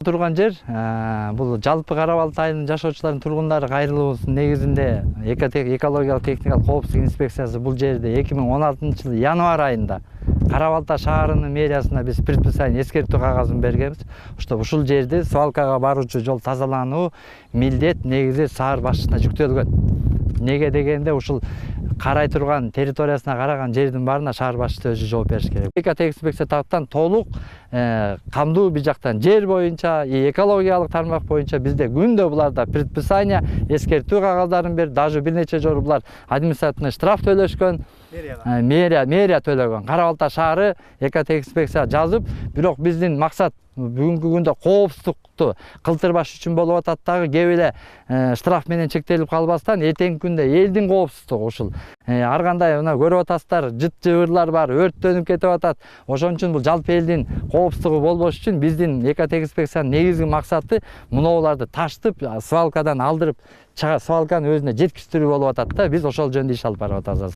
турган жер бул жалпы Кара-Балта айылынын жашоочуларын тургундары кайрылуусунун негизинде экологиялык техникалык коопсуздук инспекциясы бул жерде 2016-жылы январь айында Кара-Балта шаарынын мэриясына биз предписание эскертүү кагазын бергенбиз. Ушул жерде свалкага баруучу жол тазалануу милдет негизи шаар башчысына жүктөлгөн. Неге дегенде ушул карай турган территориясына караган жердин баарына шаар башчысы өзү жооп бериш керек. Экотех инспекция тараптан толук камдуу бул жактан жер боюнча, экологиялык тармак боюнча бизде күндө буларда предписание, эскертүү кагаздарын берип, даже бир нече жолу булар административный штраф төлөшкөн. Мэрия төлөгөн. Кара-Балта шаары экотех инспекция жазып, бирок биздин максат бүгүнкү күндө коопсуздукту кылтырбаш үчүн болуп атат дагы, кеп эле штраф менен чектелип калбастан эртеңки күндө элдин коопсуздугу ушул. Ар кандай мына көрүп атасыздар, жыт-жыбырлар бар, өрттөнүп кетип атат. Ошон үчүн бул жалпы элдин коопсуздугу болбош үчүн биздин экотех инспекциянын негизги максаты мунуларды таштып, свалкадан алдырып, свалканы өзүнө жеткиштирүү болуп атат да. Биз ошол жөнүндө иш алып барып атабыз.